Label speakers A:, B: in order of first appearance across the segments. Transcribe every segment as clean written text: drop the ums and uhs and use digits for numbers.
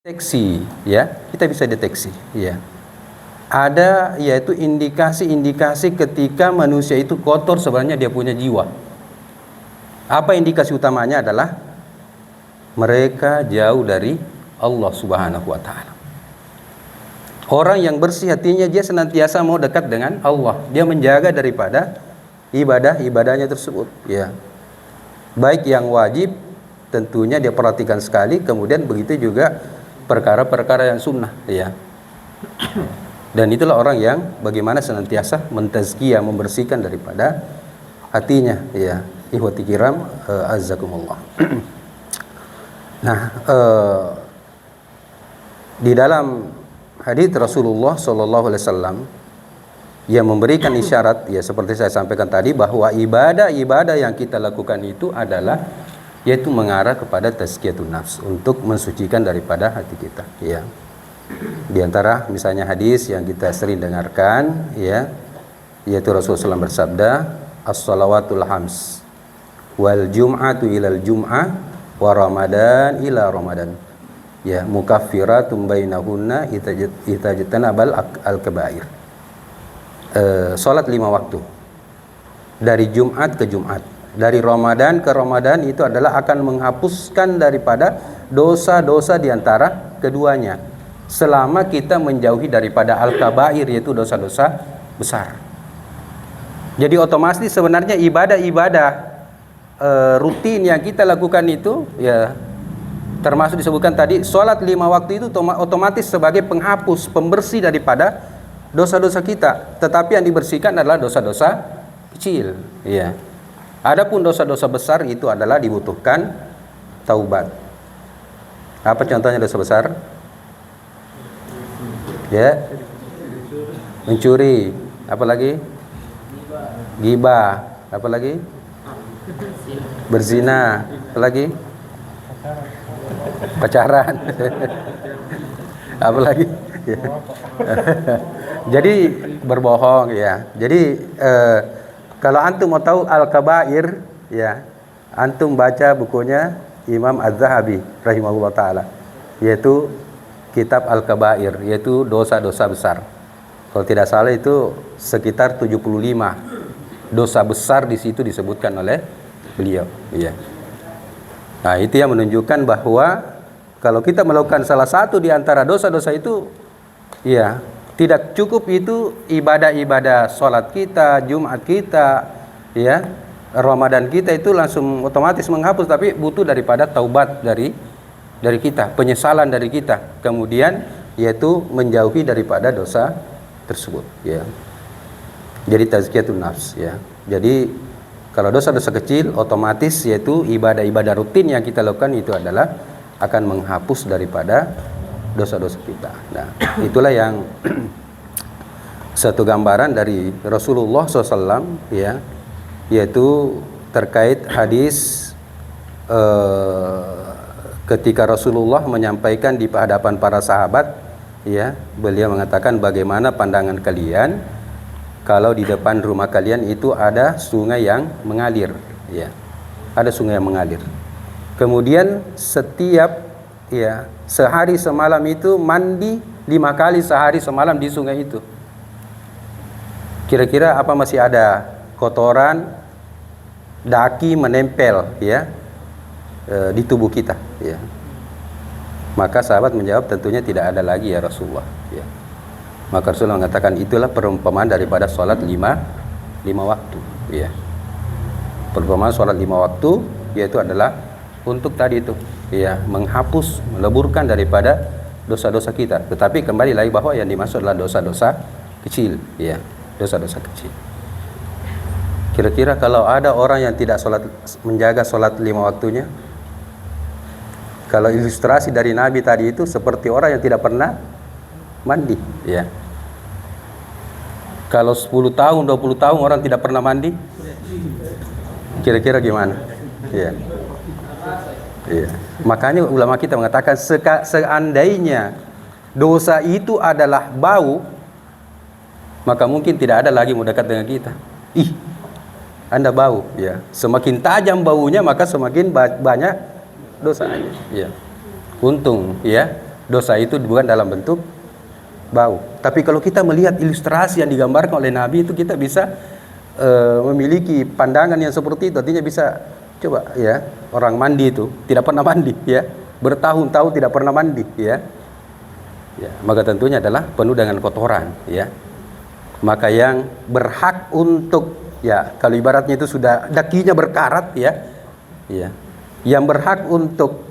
A: deteksi, ya, kita bisa deteksi, ya. Ada yaitu indikasi-indikasi ketika manusia itu kotor sebenarnya dia punya jiwa. Apa indikasi utamanya adalah mereka jauh dari Allah Subhanahu wa taala. Orang yang bersih hatinya dia senantiasa mau dekat dengan Allah. Dia menjaga daripada ibadah-ibadahnya tersebut, ya. Baik yang wajib tentunya dia perhatikan sekali, kemudian begitu juga perkara-perkara yang sunnah, ya. Dan itulah orang yang bagaimana senantiasa mentazkiyah, membersihkan daripada hatinya, ya. Ikhwati kiram, azzakumullah. Nah, di dalam hadits Rasulullah sallallahu alaihi wasallam yang memberikan isyarat, ya, seperti saya sampaikan tadi, bahwa ibadah-ibadah yang kita lakukan itu adalah yaitu mengarah kepada tazkiyatun nafs, untuk mensucikan daripada hati kita, ya. Di antara misalnya hadis yang kita sering dengarkan, ya, yaitu Rasulullah SAW bersabda, as-salawatul hams wal jum'atu ilal jum'ah wa ramadan ila ramadan, ya, mukaffiratun bainahunna itajtanabal al-kabair. Salat 5 waktu dari Jumat ke Jumat, dari Ramadan ke Ramadan, itu adalah akan menghapuskan daripada dosa-dosa di antara keduanya, selama kita menjauhi daripada al-kabair, yaitu dosa-dosa besar. Jadi otomatis sebenarnya ibadah-ibadah rutin yang kita lakukan itu, ya, termasuk disebutkan tadi sholat 5 waktu itu otomatis sebagai penghapus, pembersih daripada dosa-dosa kita. Tetapi yang dibersihkan adalah dosa-dosa kecil, ya. Adapun dosa-dosa besar itu adalah dibutuhkan taubat. Apa contohnya dosa besar? Ya, mencuri, apa lagi? Ghibah, apa lagi? Berzina, apa lagi? Pacaran. Apa lagi? Jadi berbohong, ya. Jadi kalau antum mau tahu al-kabair, ya, antum baca bukunya Imam Az-Zahabi rahimahullah taala, yaitu kitab Al-Kabair, yaitu dosa-dosa besar. Kalau tidak salah itu sekitar 75 dosa besar di situ disebutkan oleh beliau, ya. Nah, itu yang menunjukkan bahwa kalau kita melakukan salah satu di antara dosa-dosa itu, ya, tidak cukup itu ibadah-ibadah sholat kita, Jumat kita, ya, Ramadan kita itu langsung otomatis menghapus, tapi butuh daripada taubat dari kita, penyesalan dari kita, kemudian yaitu menjauhi daripada dosa tersebut, ya. Jadi tazkiyatun nafs, ya. Jadi kalau dosa-dosa kecil otomatis yaitu ibadah-ibadah rutin yang kita lakukan itu adalah akan menghapus daripada dosa-dosa kita. Nah, itulah yang satu gambaran dari Rasulullah SAW, ya, yaitu terkait hadis ketika Rasulullah menyampaikan di hadapan para sahabat, ya, beliau mengatakan, bagaimana pandangan kalian kalau di depan rumah kalian itu ada sungai yang mengalir, ya, ada sungai yang mengalir. Kemudian setiap, ya, sehari semalam itu mandi 5 kali sehari semalam di sungai itu. Kira-kira apa masih ada kotoran daki menempel, ya, di tubuh kita, ya. Maka sahabat menjawab, tentunya tidak ada lagi ya Rasulullah, ya. Maka Rasulullah mengatakan, itulah perumpamaan daripada sholat 5 waktu, ya. Perumpamaan sholat 5 waktu yaitu adalah untuk tadi itu, ya, menghapus, meleburkan daripada dosa-dosa kita. Tetapi kembali lagi bahwa yang dimaksud adalah dosa-dosa kecil, ya, dosa-dosa kecil. Kira-kira kalau ada orang yang tidak menjaga sholat 5 waktunya, kalau ilustrasi dari Nabi tadi itu seperti orang yang tidak pernah mandi, ya. Kalau 10 tahun, 20 tahun orang tidak pernah mandi, kira-kira gimana? Ya. Ya. Makanya ulama kita mengatakan, seandainya dosa itu adalah bau, maka mungkin tidak ada lagi mau dekat dengan kita. Ih, Anda bau, ya. Semakin tajam baunya maka semakin banyak dosanya, ya. Untung, ya, dosa itu bukan dalam bentuk bau. Tapi kalau kita melihat ilustrasi yang digambarkan oleh Nabi itu, kita bisa memiliki pandangan yang seperti itu. Artinya bisa coba ya, orang mandi itu tidak pernah mandi ya, bertahun-tahun tidak pernah mandi ya. Ya, maka tentunya adalah penuh dengan kotoran ya. Maka yang berhak untuk ya, kalau ibaratnya itu sudah dakinya berkarat ya, ya, yang berhak untuk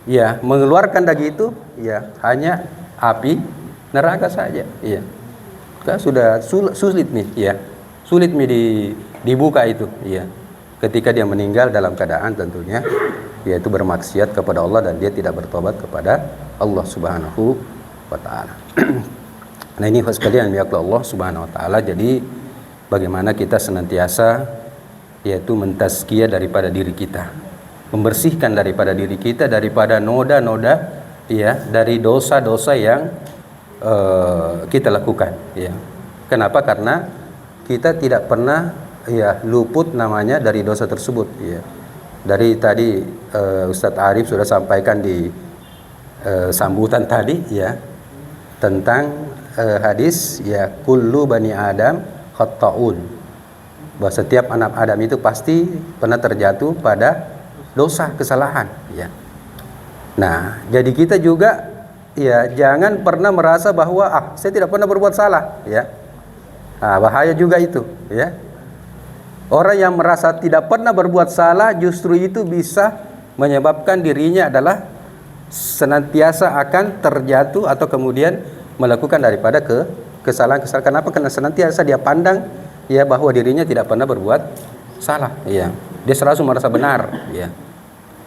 A: ya mengeluarkan daging itu ya hanya api neraka saja ya. Kan sudah sulit nih ya, sulit nih dibuka itu ya, ketika dia meninggal dalam keadaan tentunya yaitu bermaksiat kepada Allah dan dia tidak bertobat kepada Allah Subhanahu wa taala. Nah, ini sekalian ya Allah Subhanahu wa taala. Jadi bagaimana kita senantiasa yaitu mentazkiyah daripada diri kita, membersihkan daripada diri kita daripada noda-noda ya, dari dosa-dosa yang kita lakukan ya. Kenapa? Karena kita tidak pernah ya luput namanya dari dosa tersebut ya. Dari tadi Ustadz Arif sudah sampaikan di sambutan tadi ya, tentang hadis ya, kullu bani Adam khata'un, bahwa setiap anak Adam itu pasti pernah terjatuh pada dosa, kesalahan ya. Nah, jadi kita juga ya jangan pernah merasa bahwa saya tidak pernah berbuat salah ya. Nah, bahaya juga itu ya. Orang yang merasa tidak pernah berbuat salah justru itu bisa menyebabkan dirinya adalah senantiasa akan terjatuh atau kemudian melakukan daripada kesalahan-kesalahan. Kenapa? Karena senantiasa dia pandang ya bahwa dirinya tidak pernah berbuat salah ya. Dia selalu merasa benar ya.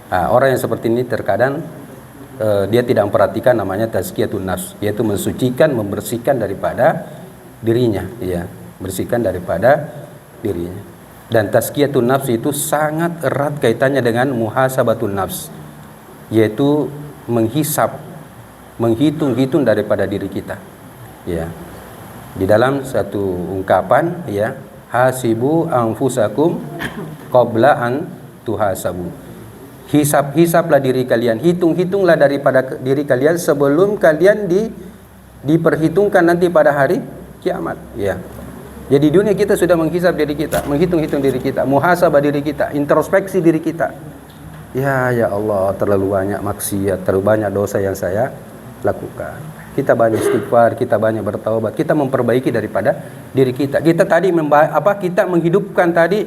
A: Nah, orang yang seperti ini terkadang dia tidak memperhatikan namanya tazkiyatun nafs, yaitu mensucikan, membersihkan daripada dirinya ya, bersihkan daripada dirinya. Dan tazkiyatun nafs itu sangat erat kaitannya dengan muhasabatun nafs, yaitu menghisap, menghitung-hitung daripada diri kita ya. Di dalam satu ungkapan ya, hasibu anfusakum qabla an tuhasabu, hisap-hisaplah diri kalian, hitung-hitunglah daripada diri kalian sebelum kalian diperhitungkan nanti pada hari kiamat ya. Jadi dunia kita sudah menghisap diri kita, menghitung-hitung diri kita, muhasabah diri kita, introspeksi diri kita. Ya Allah, terlalu banyak maksiat, terlalu banyak dosa yang saya lakukan. Kita banyak istighfar, kita banyak bertaubat, kita memperbaiki daripada diri kita. Kita tadi kita menghidupkan tadi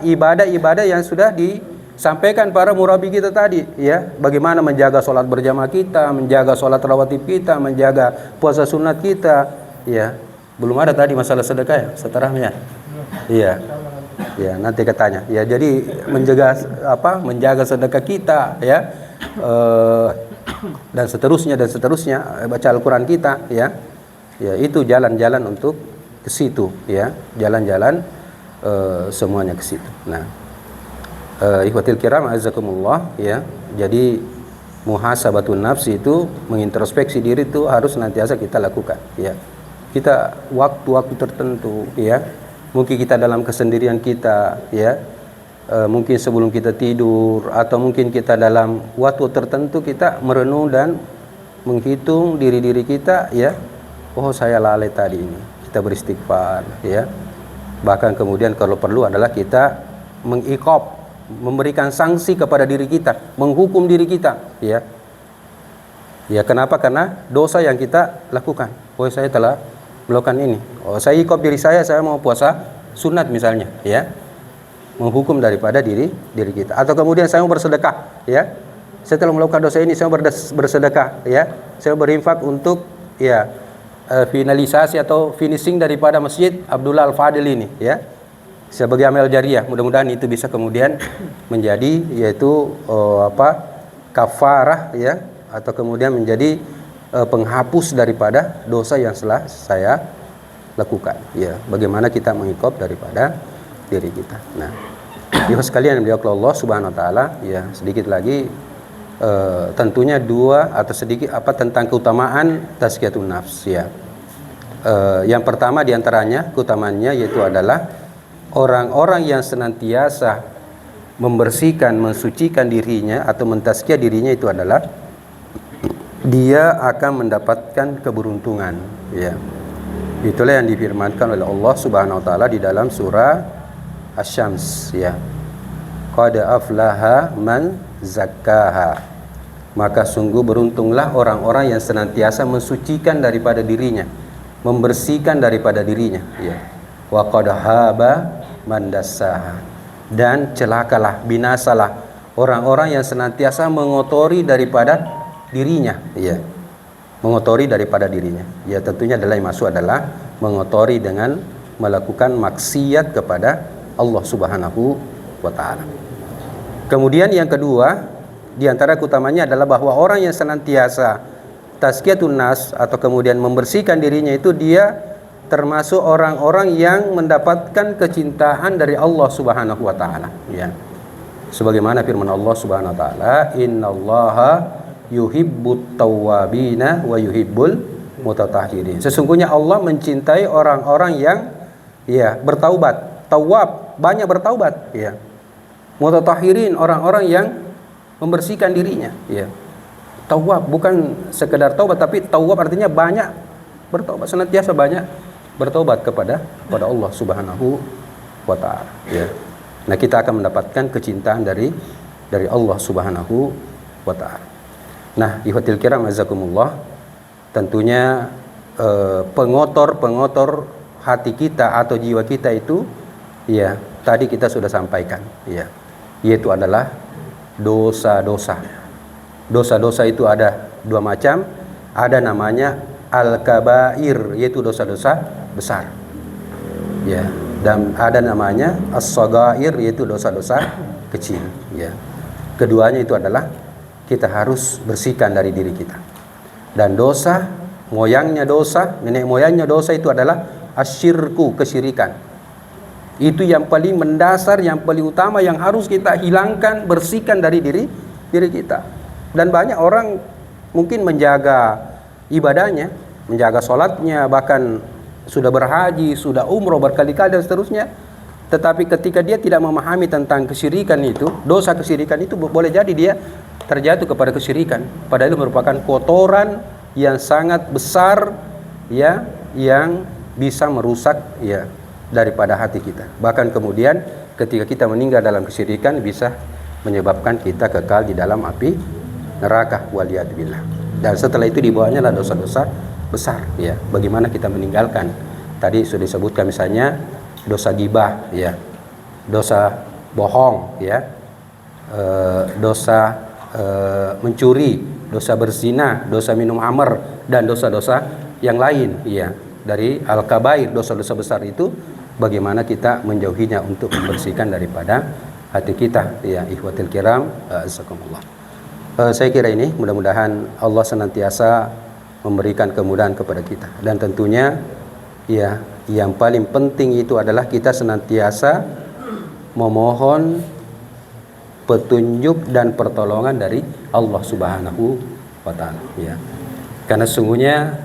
A: ibadah-ibadah yang sudah disampaikan para murabi kita tadi ya. Bagaimana menjaga sholat berjamaah kita, menjaga sholat rawatib kita, menjaga puasa sunat kita ya. Belum ada tadi masalah sedekah ya, setelahnya. Iya. Ya, nanti katanya. Ya, jadi menjaga sedekah kita ya. Dan seterusnya baca Al-Qur'an kita ya. Ya, itu jalan-jalan untuk ke situ ya. Jalan-jalan semuanya ke situ. Nah, ikhwatil kiram azakumullah ya. Jadi muhasabatun nafsi itu mengintrospeksi diri itu harus nantiasa kita lakukan ya. Kita waktu-waktu tertentu ya, mungkin kita dalam kesendirian kita ya, mungkin sebelum kita tidur atau mungkin kita dalam waktu tertentu kita merenung dan menghitung diri kita ya. Oh, saya lalai tadi ini, kita beristighfar ya. Bahkan kemudian kalau perlu adalah kita mengiqab, memberikan sanksi kepada diri kita, menghukum diri kita ya. Ya, kenapa? Karena dosa yang kita lakukan. Oh, saya telah melakukan ini. Oh, saya iqab diri saya mau puasa sunat misalnya ya. Menghukum daripada diri kita. Atau kemudian saya mau bersedekah ya. Saya telah melakukan dosa ini, saya bersedekah ya. Saya berinfak untuk ya finalisasi atau finishing daripada Masjid Abdullah Al-Fadil ini ya. Sebagai amal jariyah, mudah-mudahan itu bisa kemudian menjadi yaitu kafarah ya, atau kemudian menjadi penghapus daripada dosa yang telah saya lakukan ya. Bagaimana kita mengiqab daripada diri kita. Nah, ikhwan sekalian yang dimuliakan Allah Subhanahu wa taala ya, sedikit lagi tentunya tentang keutamaan tazkiyatun nafs ya. Yang pertama diantaranya keutamaannya yaitu adalah orang-orang yang senantiasa membersihkan, mensucikan dirinya atau mentazkiyah dirinya itu adalah dia akan mendapatkan keberuntungan, ya. Itulah yang difirmankan oleh Allah Subhanahu wa taala di dalam surah Asy-Syams, ya. Qad aflaha man zakkaha. Maka sungguh beruntunglah orang-orang yang senantiasa mensucikan daripada dirinya, membersihkan daripada dirinya, ya. Wa qad haba man dassaha. Dan celakalah, binasalah orang-orang yang senantiasa mengotori daripada dirinya, ya. Mengotori daripada dirinya. Ya, tentunya adalah yang masuk adalah mengotori dengan melakukan maksiat kepada Allah Subhanahu wa taala. Kemudian yang kedua, di antara keutamanya adalah bahwa orang yang senantiasa tazkiyatun nas atau kemudian membersihkan dirinya itu dia termasuk orang-orang yang mendapatkan kecintaan dari Allah Subhanahu wa taala, ya. Sebagaimana firman Allah Subhanahu wa taala, "Innallaha yuhibbut tawwabina wa yuhibbul mutatahhirin." Sesungguhnya Allah mencintai orang-orang yang, ya, bertaubat. Tawwab, banyak bertaubat, ya. Mutatahhirin, orang-orang yang membersihkan dirinya, ya. Tawwab bukan sekedar taubat, tapi tawwab artinya banyak bertaubat, senantiasa banyak bertaubat kepada Allah Subhanahu wa taala, ya. Nah, kita akan mendapatkan kecintaan dari Allah Subhanahu wa taala. Nah, ikhwatil kiram azakumullah, tentunya pengotor hati kita atau jiwa kita itu, ya, tadi kita sudah sampaikan, ya, yaitu adalah dosa-dosa. Dosa-dosa itu ada dua macam, ada namanya al-kabair, yaitu dosa-dosa besar, ya, dan ada namanya as-shaghair, yaitu dosa-dosa kecil, ya. Keduanya itu adalah kita harus bersihkan dari diri kita. Dan dosa, moyangnya dosa, nenek moyangnya dosa itu adalah asyirku, kesyirikan. Itu yang paling mendasar, yang paling utama, yang harus kita hilangkan, bersihkan dari diri kita. Dan banyak orang mungkin menjaga ibadahnya, menjaga sholatnya, bahkan sudah berhaji, sudah umroh berkali-kali dan seterusnya, tetapi ketika dia tidak memahami tentang kesyirikan itu, dosa kesyirikan itu, boleh jadi dia terjatuh kepada kesyirikan, padahal itu merupakan kotoran yang sangat besar, ya, yang bisa merusak, ya, daripada hati kita. Bahkan kemudian ketika kita meninggal dalam kesyirikan bisa menyebabkan kita kekal di dalam api neraka, waliyadzubillah. Dan setelah itu dibawanya adalah dosa-dosa besar, ya. Bagaimana kita meninggalkan? Tadi sudah disebutkan misalnya dosa ghibah, ya, dosa bohong, ya, dosa mencuri, dosa berzina, dosa minum khamr, dan dosa-dosa yang lain, ya, dari al-kabair, dosa-dosa besar itu, bagaimana kita menjauhinya untuk membersihkan daripada hati kita, ya, ikhwatil kiram azakumullah. Saya kira ini mudah-mudahan Allah senantiasa memberikan kemudahan kepada kita, dan tentunya, ya, yang paling penting itu adalah kita senantiasa memohon petunjuk dan pertolongan dari Allah Subhanahu wa taala, ya. Karena sungguhnya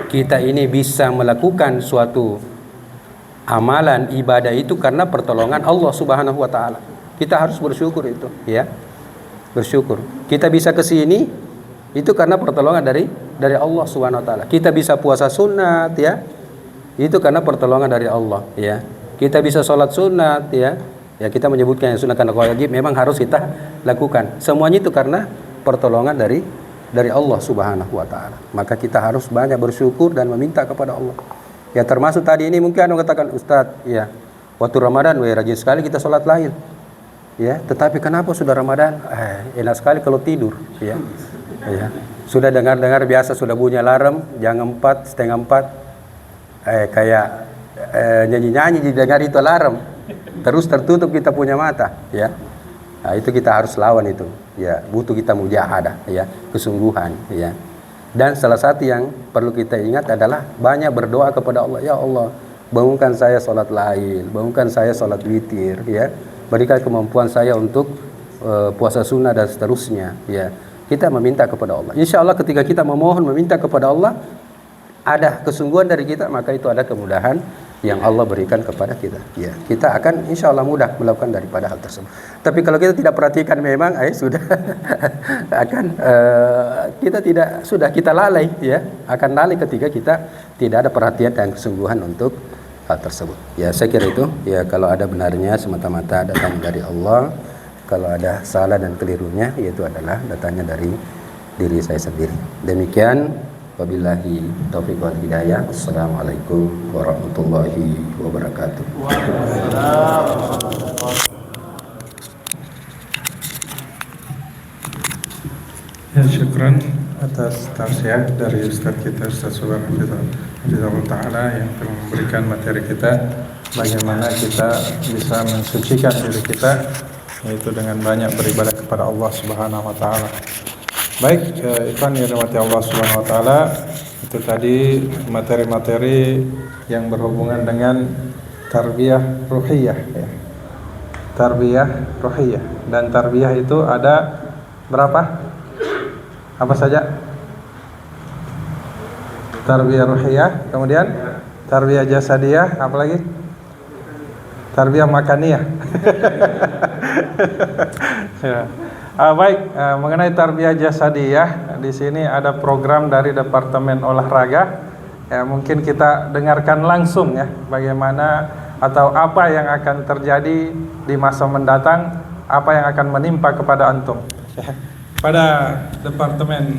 A: kita ini bisa melakukan suatu amalan ibadah itu karena pertolongan Allah Subhanahu wa taala. Kita harus bersyukur itu, ya. Bersyukur. Kita bisa ke sini itu karena pertolongan dari Allah Subhanahu wa taala. Kita bisa puasa sunat, ya. Itu karena pertolongan dari Allah, ya. Kita bisa sholat sunat, ya. Ya, kita menyebutkan yang sunat karena wajib memang harus kita lakukan. Semuanya itu karena pertolongan dari Allah Subhanahu wa taala. Maka kita harus banyak bersyukur dan meminta kepada Allah. Ya, termasuk tadi ini mungkin ada yang katakan, Ustadz, ya, waktu Ramadan rajin sekali kita sholat lail, ya, tetapi kenapa sudah Ramadan enak sekali kalau tidur, ya. Ya, sudah dengar biasa sudah bunyi alarm jam 4, setengah 4, kayak nyanyi didengar itu alarm, terus tertutup kita punya mata, ya. Nah, itu kita harus lawan itu, ya, butuh kita mujahadah, ya, kesungguhan, ya. Dan salah satu yang perlu kita ingat adalah banyak berdoa kepada Allah, ya Allah, bangunkan saya sholat lail, bangunkan saya sholat witir, ya, berikan kemampuan saya untuk puasa sunnah dan seterusnya, ya. Kita meminta kepada Allah. Insya Allah ketika kita memohon meminta kepada Allah, ada kesungguhan dari kita, maka itu ada kemudahan yang Allah berikan kepada kita. Ya, kita akan insya Allah mudah melakukan daripada hal tersebut. Tapi kalau kita tidak perhatikan memang, sudah akan kita lalai, ya, akan lalai ketika kita tidak ada perhatian dan kesungguhan untuk hal tersebut. Ya, saya kira itu. Ya, kalau ada benarnya semata-mata datang dari Allah. Kalau ada salah dan kelirunya, yaitu adalah datangnya dari diri saya sendiri. Demikian, wabillahi taufiq wal hidayah. Assalamualaikum warahmatullahi wabarakatuh.
B: Ya, syukran atas tausiah dari Ustaz kita, Ustaz Subhan Hafizahullah Ta'ala, yang telah memberikan materi kita bagaimana kita bisa mensucikan diri kita, yaitu dengan banyak beribadah kepada Allah Subhanahu wa taala. Baik, ikhwan yang dirahmati Allah Subhanahu wa taala, itu tadi materi-materi yang berhubungan dengan tarbiyah ruhiyah, ya. Tarbiyah ruhiyah, dan tarbiyah itu ada berapa? Apa saja? Tarbiyah ruhiyah, kemudian tarbiyah jasadiyah, apa lagi? Tarbiyah makaniyah. Ya. Baik, mengenai tarbiyah jasadiyah, di sini ada program dari Departemen Olahraga. Ya, mungkin kita dengarkan langsung, ya, bagaimana atau apa yang akan terjadi di masa mendatang, apa yang akan menimpa kepada antum. Ya. Pada Departemen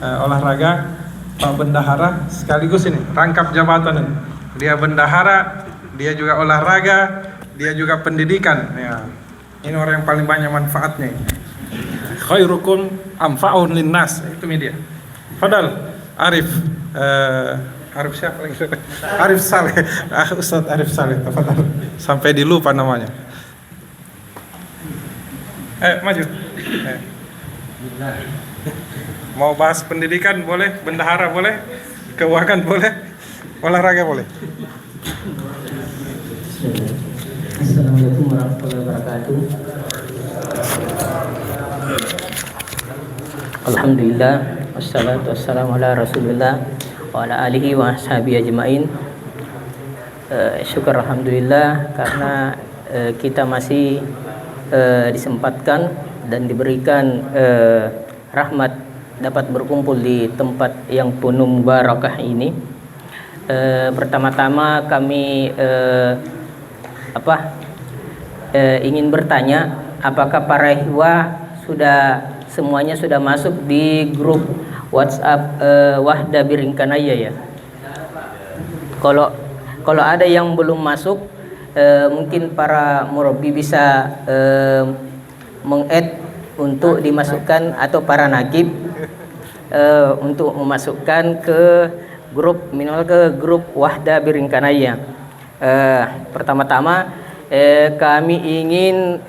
B: Olahraga, Pak Bendahara sekaligus ini rangkap jabatan ini. Dia bendahara, dia juga olahraga, dia juga pendidikan, ya. Ini orang yang paling banyak manfaatnya. Khairukum anfa'un linnas, itu media. Fadal Arif, Arif siapa lagi? Arif Saleh, Ustaz Arif Saleh. Fadal. Sampai dilupa namanya. Maju. Mau bahas pendidikan boleh, bendahara boleh, keuangan boleh, olahraga boleh.
C: Assalamualaikum warahmatullahi wabarakatuh. Alhamdulillah, wassalatu wassalamu ala Rasulillah wa ala alihi wa ashabihi ajmain. Syukur alhamdulillah karena kita masih disempatkan dan diberikan rahmat dapat berkumpul di tempat yang penuh barakah ini. Pertama-tama kami ingin bertanya, apakah para ikhwah semuanya sudah masuk di grup WhatsApp Wahda Biringkanaya, ya? Kalau ada yang belum masuk, mungkin para murabbi bisa meng-add untuk dimasukkan, atau para nakib untuk memasukkan ke grup, minimal ke grup Wahda Biringkanaya. Pertama-tama kami ingin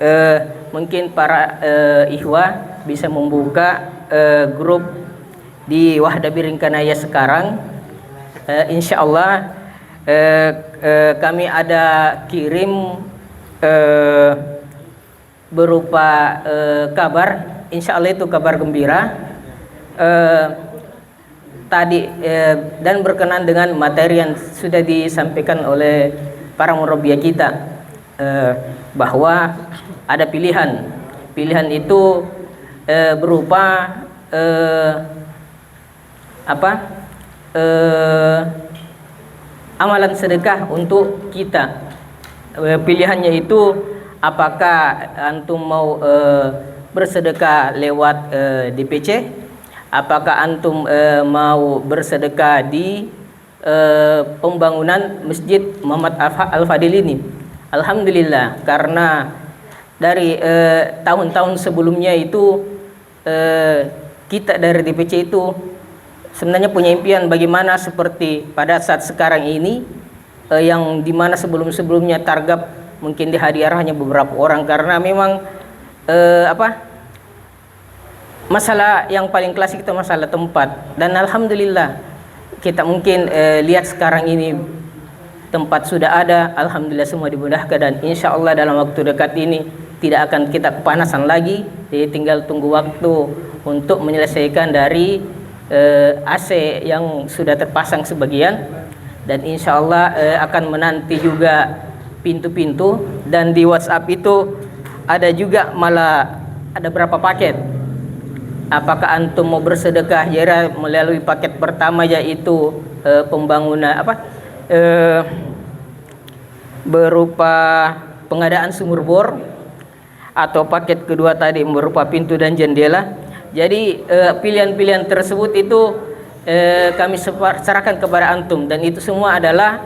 C: mungkin para ikhwah bisa membuka grup di Wahda Biringkanaya sekarang. Insya Allah kami ada kirim berupa kabar, insya Allah itu kabar gembira tadi, dan berkenan dengan materi yang sudah disampaikan oleh para murabbiyah kita, bahwa ada pilihan itu berupa amalan sedekah untuk kita. Pilihannya itu apakah antum mau bersedekah lewat DPC, apakah antum mau bersedekah di pembangunan Masjid Muhammad Al-Fadil ini. Alhamdulillah, karena dari tahun-tahun sebelumnya itu kita dari DPC itu sebenarnya punya impian bagaimana seperti pada saat sekarang ini, yang dimana sebelum-sebelumnya targab mungkin dihadiah hanya beberapa orang, karena memang masalah yang paling klasik itu masalah tempat. Dan alhamdulillah kita mungkin lihat sekarang ini tempat sudah ada, alhamdulillah semua dimudahkan, dan insya Allah dalam waktu dekat ini tidak akan kita kepanasan lagi. Jadi tinggal tunggu waktu untuk menyelesaikan dari AC yang sudah terpasang sebagian, dan insya Allah akan menanti juga pintu-pintu, dan di WhatsApp itu ada juga malah ada berapa paket. Apakah antum mau bersedekah jariah melalui paket pertama, yaitu pembangunan berupa pengadaan sumur bor, atau paket kedua tadi berupa pintu dan jendela. Jadi pilihan-pilihan tersebut itu kami serahkan kepada antum, dan itu semua adalah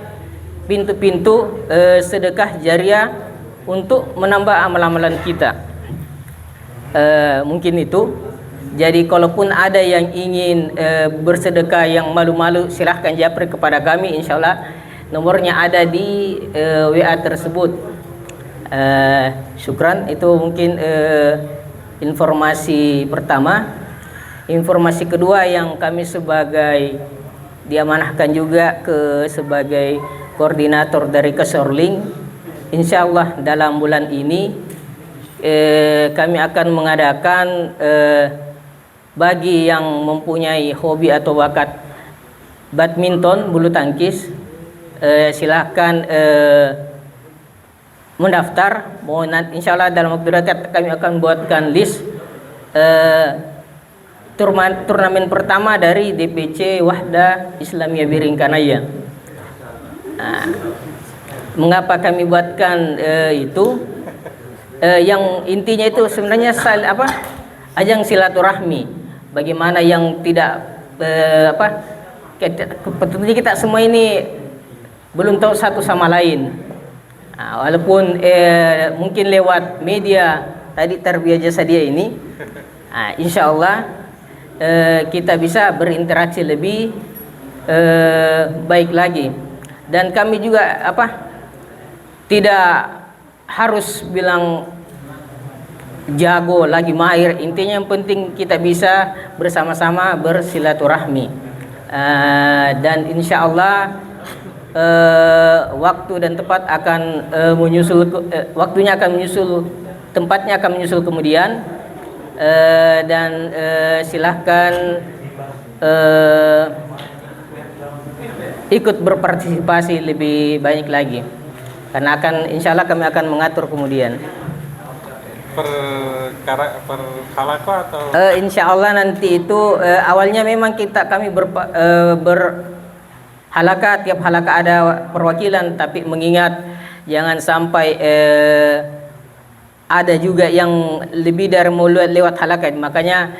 C: pintu-pintu sedekah jariah untuk menambah amal-amalan kita. Mungkin itu. Jadi kalaupun ada yang ingin bersedekah yang malu-malu, silahkan japri kepada kami, insya Allah nomornya ada di WA tersebut. Syukran. Itu mungkin informasi pertama. Informasi kedua yang kami sebagai diamanahkan juga sebagai koordinator dari Kesorling, insya Allah dalam bulan ini kami akan mengadakan bagi yang mempunyai hobi atau bakat badminton, bulu tangkis, silahkan mendaftar. Insya Allah dalam waktu dekat kami akan buatkan list turnamen pertama dari DPC Wahda Islamiyah Biringkanaya. Mengapa kami buatkan itu? Yang intinya itu sebenarnya ajang silaturahmi. Bagaimana yang tidak tentunya kita semua ini belum tahu satu sama lain. Walaupun mungkin lewat media tadi Tarbiyah Jasadiyah ini, insya Allah kita bisa berinteraksi lebih baik lagi. Dan kami juga tidak harus bilang jago lagi mahir, intinya yang penting kita bisa bersama-sama bersilaturahmi. Dan insya Allah waktu dan tempat akan menyusul, waktunya akan menyusul, tempatnya akan menyusul kemudian. Dan silahkan ikut berpartisipasi lebih banyak lagi, karena insya Allah kami akan mengatur kemudian.
B: Per halako atau?
C: Insya Allah nanti itu awalnya memang kami berhalaka, tiap halaka ada perwakilan, tapi mengingat jangan sampai ada juga yang lebih dari mau lewat halaka, makanya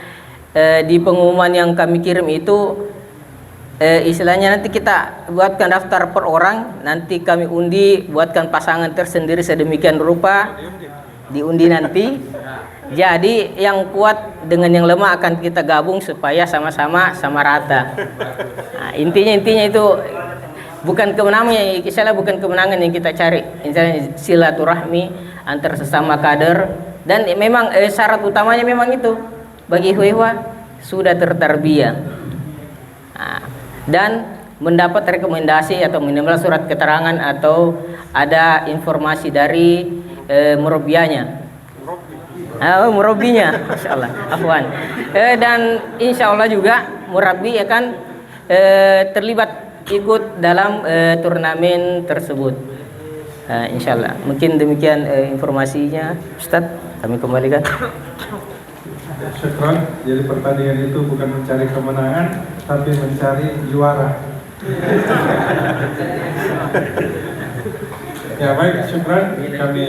C: di pengumuman yang kami kirim itu istilahnya nanti kita buatkan daftar per orang, nanti kami undi, buatkan pasangan tersendiri sedemikian rupa, diundi nanti. Jadi yang kuat dengan yang lemah akan kita gabung supaya sama-sama sama rata. Intinya itu bukan kemenangan, misalnya bukan kemenangan yang kita cari, misalnya silaturahmi antar sesama kader. Dan memang syarat utamanya memang itu bagi ikhwah sudah tertarbiyah dan mendapat rekomendasi atau minimal surat keterangan atau ada informasi dari murabianya, murabinya, masya Allah, afwan. Dan insya Allah juga murabi akan terlibat ikut dalam turnamen tersebut. Insya Allah. Mungkin demikian informasinya, Ustadz. Kami kembalikan.
B: Syukran. Jadi pertandingan itu bukan mencari kemenangan, tapi mencari juara. Ya baik, syukran. Kami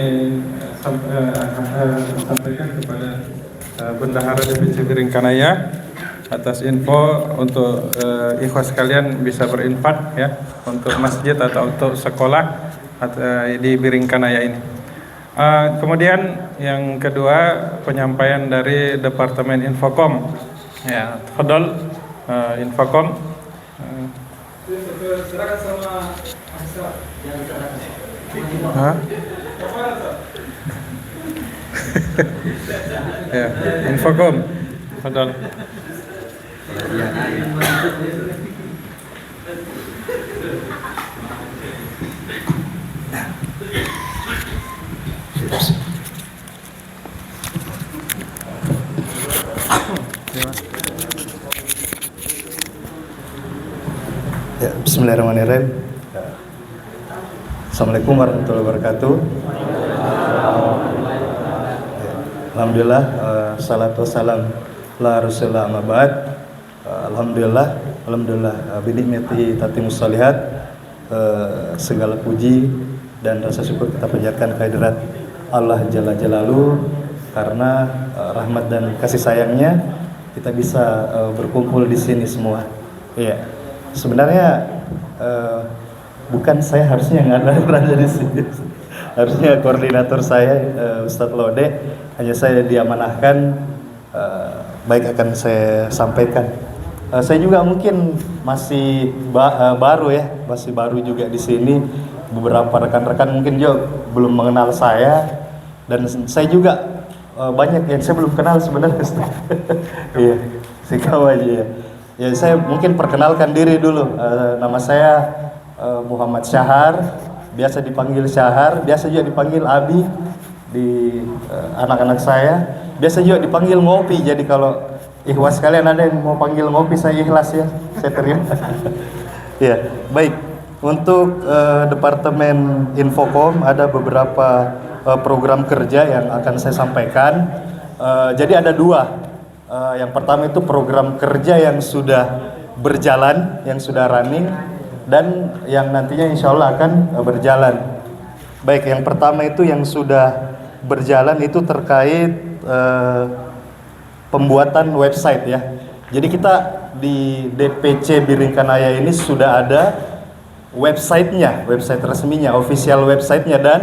B: sampaikan kepada Bendahara DPC Biringkanaya atas info untuk ikhwah sekalian bisa berinfak ya untuk masjid atau untuk sekolah di Biringkanaya ini. Kemudian yang kedua penyampaian dari Departemen Infokom. Ya, tafadhol Infokom.
D: Silakan sama
B: Ya, Infokom. Tafadhol.
D: Ya, bismillahirrahmanirrahim. Assalamualaikum warahmatullahi wabarakatuh. Alhamdulillah, salatu wassalam la rasulullah amma ba'd. Alhamdulillah binikmati tatimus shalihat. Segala puji dan rasa syukur kita panjatkan kehadirat Allah Jalla Jalaluhu, karena rahmat dan kasih sayangnya kita bisa berkumpul di sini semua. Iya, sebenarnya bukan saya harusnya nggak berada di sini. Harusnya koordinator saya Ustadz Lode, hanya saya diamanahkan, baik akan saya sampaikan. Saya juga mungkin masih baru ya, masih baru juga di sini. Beberapa rekan-rekan mungkin juga belum mengenal saya, dan saya juga banyak yang saya belum kenal sebenarnya. Iya, sikau aja ya. Ya, saya mungkin perkenalkan diri dulu. Nama saya Muhammad Syahar, biasa dipanggil Syahar, biasa juga dipanggil Abi di anak-anak saya, biasa juga dipanggil Ngopi. Jadi kalau ikhwas kalian ada yang mau panggil Ngopi, saya ikhlas ya, saya terima. Ya, baik. Untuk Departemen Infocom ada beberapa program kerja yang akan saya sampaikan. Jadi ada dua. Yang pertama itu program kerja yang sudah berjalan, yang sudah running, dan yang nantinya insya Allah akan berjalan. Baik, yang pertama itu yang sudah berjalan itu terkait pembuatan website ya. Jadi kita di DPC Biringkanaya ini sudah ada websitenya, website resminya, official websitenya, dan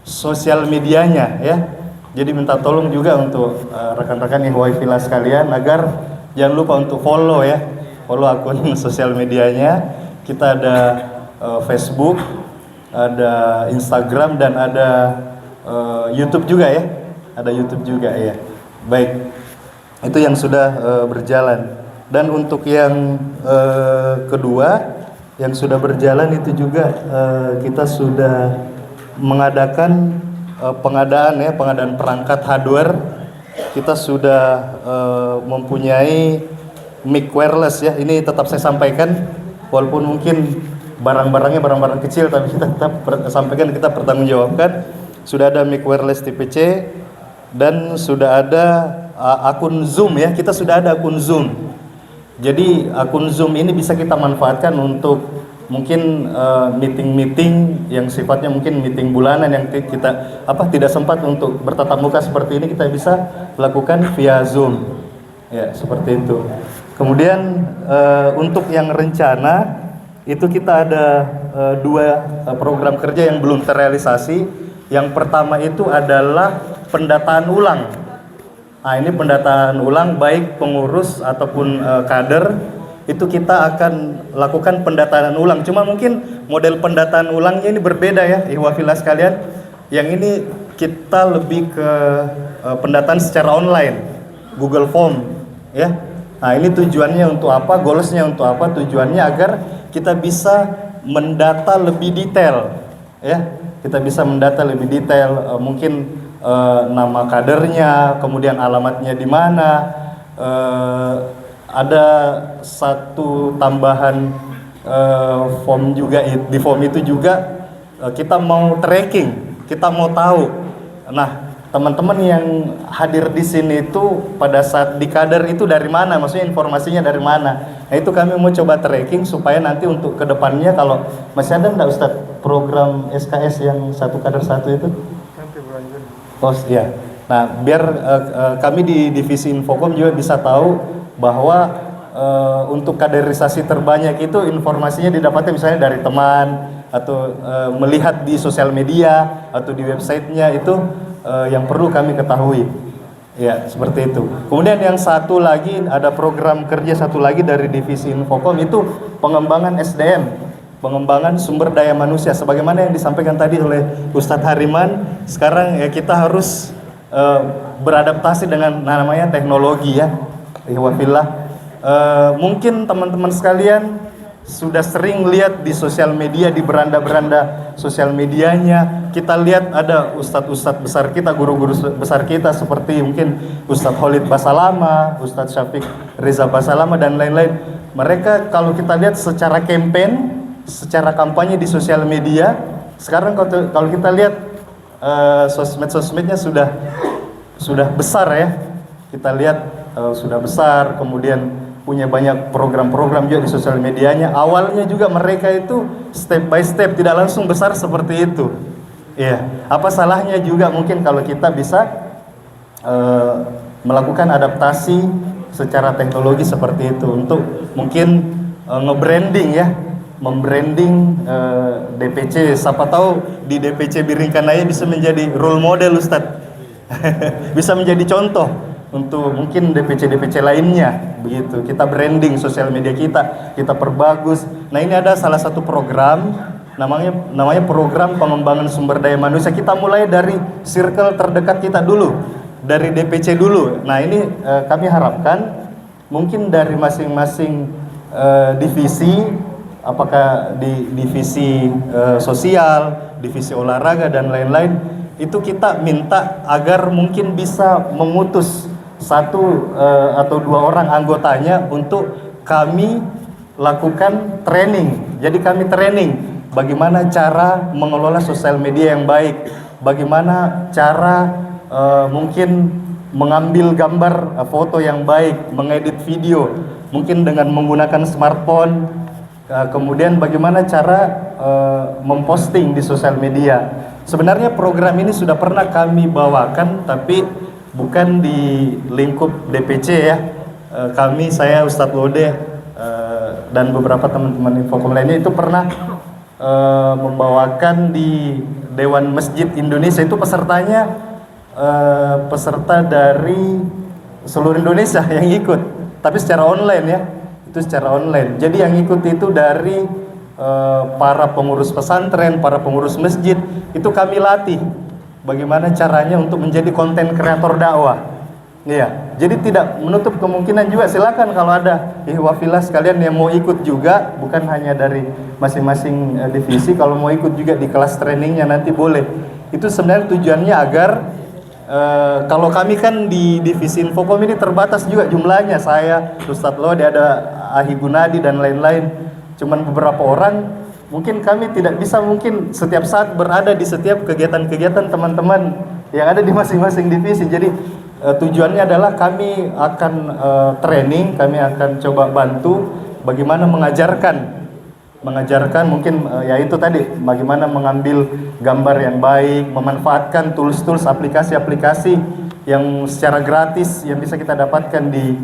D: sosial medianya ya. Jadi minta tolong juga untuk rekan-rekan Ikhwah Fillah sekalian agar jangan lupa untuk follow ya, follow akun sosial medianya. Kita ada Facebook, ada Instagram, dan ada YouTube juga ya. Ada YouTube juga ya. Baik, itu yang sudah berjalan. Dan untuk yang kedua, yang sudah berjalan itu juga kita sudah mengadakan pengadaan perangkat hardware. Kita sudah mempunyai mic wireless ya. Ini tetap saya sampaikan. Walaupun mungkin barang-barangnya barang-barang kecil, tapi kita tetap sampaikan, kita pertanggungjawabkan. Sudah ada mic wireless tipe C, dan sudah ada akun Zoom ya. Kita sudah ada akun Zoom. Jadi akun Zoom ini bisa kita manfaatkan untuk mungkin meeting-meeting yang sifatnya mungkin meeting bulanan yang kita tidak sempat untuk bertatap muka seperti ini, kita bisa lakukan via Zoom. Ya, seperti itu. Kemudian untuk yang rencana itu kita ada dua program kerja yang belum terrealisasi. Yang pertama itu adalah pendataan ulang. Nah, ini pendataan ulang baik pengurus ataupun kader, itu kita akan lakukan pendataan ulang. Cuma mungkin model pendataan ulangnya ini berbeda ya, Ikhwah Fillah sekalian. Yang ini kita lebih ke pendataan secara online, Google Form ya. Nah, ini tujuannya untuk apa? Goalsnya untuk apa? Tujuannya agar kita bisa mendata lebih detail, ya. Kita bisa mendata lebih detail, mungkin nama kadernya, kemudian alamatnya di mana. Ada satu tambahan form juga, di form itu juga kita mau tracking, kita mau tahu. Nah, teman-teman yang hadir di sini itu pada saat di kader itu dari mana, maksudnya informasinya dari mana. Nah, itu kami mau coba tracking supaya nanti untuk kedepannya, kalau masih ada enggak Ustadz program SKS yang satu kader satu itu? Nanti bulan Juni. Oh iya. Nah, biar kami di divisi Infocom juga bisa tahu bahwa untuk kaderisasi terbanyak itu informasinya didapatnya misalnya dari teman, atau melihat di sosial media atau di websitenya, itu yang perlu kami ketahui. Ya, seperti itu. Kemudian yang satu lagi, ada program kerja satu lagi dari divisi Infocom, itu pengembangan SDM, pengembangan sumber daya manusia. Sebagaimana yang disampaikan tadi oleh Ustadz Hariman, sekarang ya kita harus beradaptasi dengan namanya teknologi ya. Ikhwah Fillah. Mungkin teman-teman sekalian sudah sering lihat di sosial media, di beranda-beranda sosial medianya, kita lihat ada ustadz-ustadz besar kita, guru-guru besar kita, seperti mungkin Ustadz Khalid Basalama, Ustadz Syafiq Reza Basalama, dan lain-lain. Mereka kalau kita lihat secara campaign, secara kampanye di sosial media, Sekarang kalau kita lihat sosmed-sosmednya sudah besar ya. Kita lihat sudah besar, kemudian punya banyak program-program juga di sosial medianya. Awalnya juga mereka itu step by step, tidak langsung besar seperti itu. Iya, apa salahnya juga mungkin kalau kita bisa melakukan adaptasi secara teknologi seperti itu untuk mungkin nge-branding ya, membranding DPC. Siapa tahu di DPC Biringkanaya bisa menjadi role model, Ustadz. Bisa menjadi contoh untuk mungkin DPC-DPC lainnya, begitu. Kita branding sosial media kita perbagus. Nah, ini ada salah satu program namanya program pengembangan sumber daya manusia. Kita mulai dari circle terdekat kita dulu, dari DPC dulu. Nah, ini kami harapkan mungkin dari masing-masing divisi, apakah di divisi sosial, divisi olahraga dan lain-lain, itu kita minta agar mungkin bisa mengutus satu atau dua orang anggotanya untuk kami lakukan training. Jadi kami training bagaimana cara mengelola sosial media yang baik, bagaimana cara mungkin mengambil gambar foto yang baik, mengedit video mungkin dengan menggunakan smartphone, kemudian bagaimana cara memposting di sosial media. Sebenarnya program ini sudah pernah kami bawakan, tapi bukan di lingkup DPC ya. Saya Ustadz Lode dan beberapa teman-teman Infocom lainnya itu pernah membawakan di Dewan Masjid Indonesia. Itu pesertanya peserta dari seluruh Indonesia yang ikut, tapi secara online ya. Itu secara online. Jadi yang ikut itu dari para pengurus pesantren, para pengurus masjid, itu kami latih bagaimana caranya untuk menjadi konten kreator dakwah. Iya, jadi tidak menutup kemungkinan juga, silakan kalau ada ihwafillah sekalian yang mau ikut juga, bukan hanya dari masing-masing divisi, kalau mau ikut juga di kelas trainingnya nanti boleh. Itu sebenarnya tujuannya agar kalau kami kan di divisi Infocom ini terbatas juga jumlahnya, saya, Ustadz Lode, ada Ahi Gunadi dan lain-lain, cuman beberapa orang. Mungkin kami tidak bisa mungkin setiap saat berada di setiap kegiatan-kegiatan teman-teman yang ada di masing-masing divisi. Jadi tujuannya adalah kami akan training, kami akan coba bantu bagaimana mengajarkan mungkin ya itu tadi, bagaimana mengambil gambar yang baik, memanfaatkan tools-tools, aplikasi-aplikasi yang secara gratis yang bisa kita dapatkan di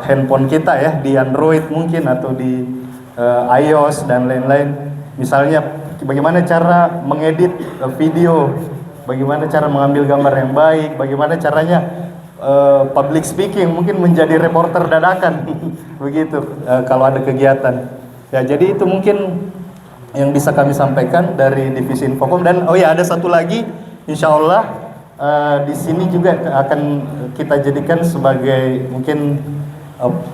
D: handphone kita ya, di Android mungkin atau di iOS dan lain-lain. Misalnya bagaimana cara mengedit video, bagaimana cara mengambil gambar yang baik, bagaimana caranya public speaking, mungkin menjadi reporter dadakan begitu kalau ada kegiatan. Ya, jadi itu mungkin yang bisa kami sampaikan dari divisi Infocom. Dan oh ya, ada satu lagi, insya Allah di sini juga akan kita jadikan sebagai mungkin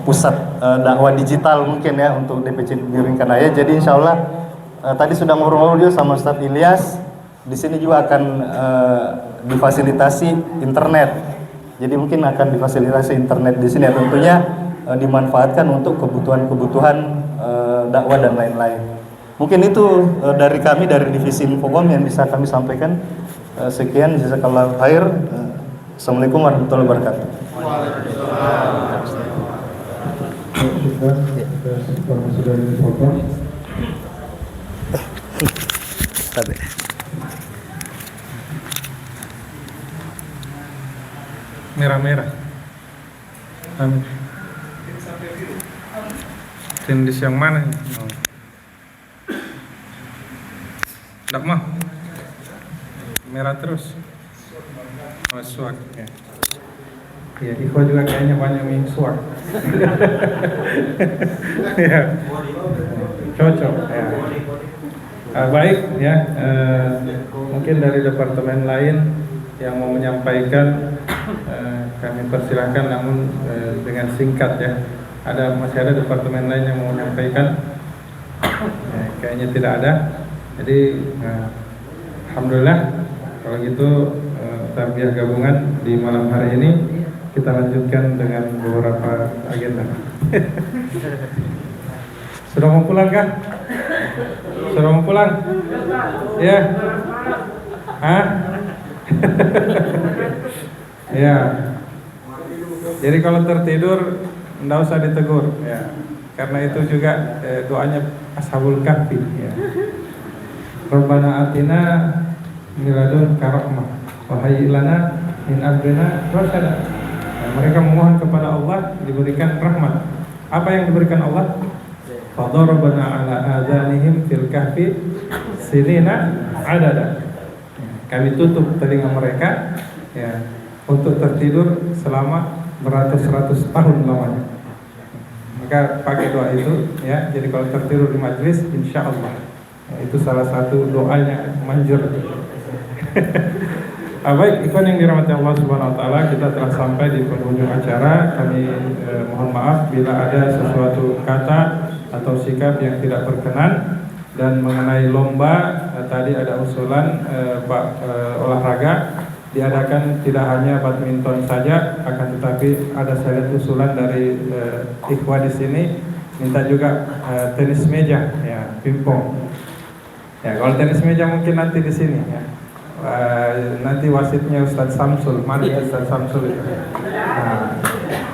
D: pusat dakwah digital mungkin ya untuk DPC Biringkanaya. Jadi insya Allah tadi sudah ngobrol-ngobrol juga sama Ustadz Ilyas, di sini juga akan difasilitasi internet. Jadi mungkin akan difasilitasi internet di sini ya, tentunya dimanfaatkan untuk kebutuhan-kebutuhan dakwah dan lain-lain. Mungkin itu dari kami, dari divisi Infocom yang bisa kami sampaikan. Sekian, jazakallahu khair. Assalamualaikum warahmatullahi wabarakatuh.
B: Merah-merah. Amin. Tindis yang mana? Nggak mah. Merah terus. Oh, swag. Ya. Ya, Iko juga kayaknya banyak yang swag. Ya. Cocok. Ya. Baik ya. Mungkin dari departemen lain yang mau menyampaikan, kami persilahkan, namun dengan singkat ya. Masih ada departemen lain yang mau menyampaikan? Ya, kayaknya tidak ada. Jadi alhamdulillah kalau gitu tarbiyah gabungan di malam hari ini kita lanjutkan dengan beberapa agenda. Sudah mau pulang kah? Sudah mau pulang? Ya. Hah? Ya. Jadi kalau tertidur enggak usah ditegur ya. Karena itu juga doanya Ashabul Kahfi ya. Rabbana atina min ladunka rahmah wa hayyi lana min amrina rasyada. Mereka memohon kepada Allah diberikan rahmat. Apa yang diberikan Allah? Fadarabana ala adhanihim fil kahfi sinina adada. Kami tutup telinga mereka ya untuk tertidur selama beratus-ratus tahun lamanya. Maka pakai doa itu ya. Jadi kalau tertidur di majlis, insya Allah itu salah satu doanya manjur. Baik, ikhwan yang dirahmati Allah Subhanahu Wa Taala, kita telah sampai di penghujung acara. Kami mohon maaf bila ada sesuatu kata atau sikap yang tidak berkenan. Dan mengenai lomba, tadi ada usulan olahraga diadakan tidak hanya badminton saja, akan tetapi ada saya lihat usulan dari ikhwah di sini minta juga tenis meja, ya, pingpong. Ya, kalau tenis meja mungkin nanti di sini ya. Nanti wasitnya Ustadz Samsul, mana Ustadz Samsul itu? Nah,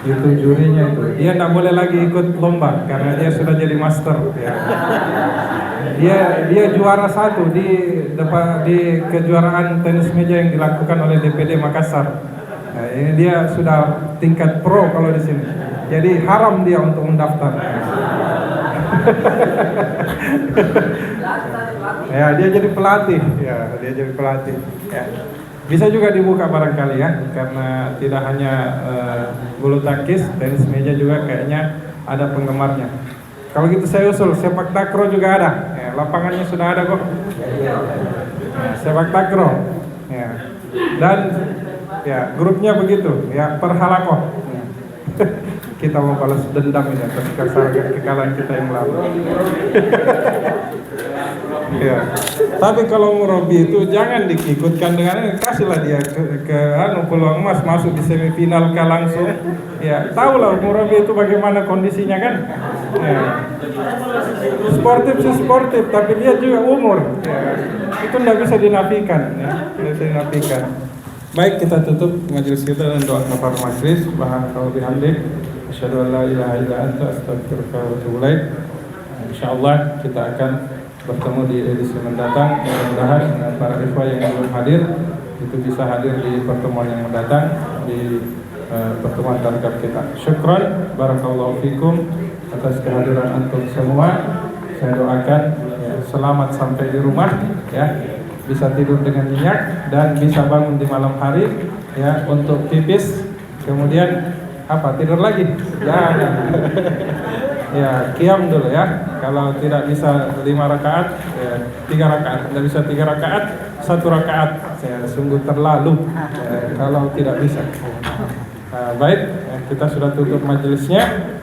B: itu jurinya itu. Dia tidak boleh lagi ikut lomba karena dia sudah jadi master. Ya. Dia juara 1 di kejuaraan tenis meja yang dilakukan oleh DPD Makassar. Nah, ini dia sudah tingkat pro kalau di sini. Jadi haram dia untuk mendaftar. Ya, dia jadi pelatih. Ya, dia jadi pelatih. Ya. Bisa juga dibuka barangkali ya, karena tidak hanya bulu tangkis, tenis meja juga kayaknya ada penggemarnya. Kalau gitu saya usul sepak takraw juga ada. Ya, lapangannya sudah ada kok. Ya, sepak takraw. Ya. Dan ya grupnya begitu, ya per halakoh. Ya. Kita mau balas dendam ini atas kekalahan kita yang lalu. Ya. Tapi kalau murabi itu jangan diikutkan dengan kasihlah dia ke peluang emas masuk di semifinal ke langsung. Ya, tahulah murabi itu bagaimana kondisinya kan. Ya. Sportif sih sportif, tapi dia juga umur. Ya. Itu tidak bisa dinafikan. Ya. Tidak bisa dinafikan. Baik, kita tutup majelis kita dengan doa kafaratul majelis. Subhanallah bihamdik, asyhadu an la ilaha illa anta, astaghfiruka wa atubu ilaik. Insyaallah kita akan bertemu di edisi mendatang. Mudah-mudahan dengan para ikhwah yang belum hadir itu bisa hadir di pertemuan yang mendatang di pertemuan tarikh kita. Syukran barakallahu fikum atas kehadiran antum semua. Saya doakan ya, selamat sampai di rumah ya, bisa tidur dengan nyenyak dan bisa bangun di malam hari ya untuk tipis, kemudian apa tidur lagi ya. Ya, qiyam dulu ya. Kalau tidak bisa 5 rakaat, ya 3 rakaat. Tidak bisa 3 rakaat, 1 rakaat. Ya, sungguh terlalu kalau tidak bisa. Baik, kita sudah tutup majelisnya.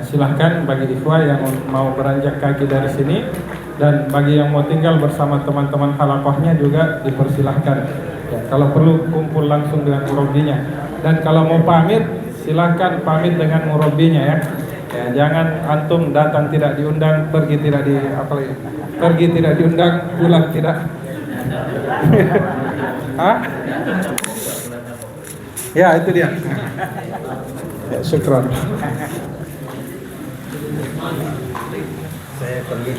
B: Silahkan bagi ikhwah yang mau beranjak kaki dari sini, dan bagi yang mau tinggal bersama teman-teman halakohnya juga dipersilahkan. Ya, kalau perlu kumpul langsung dengan murabinya. Dan kalau mau pamit, silahkan pamit dengan murabinya ya. Ya, jangan antum datang tidak diundang, pergi tidak diundang, pulang tidak. Hah? Ya, itu dia. Ya, syukran. Saya pergi.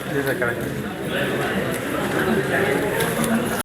B: Ini saya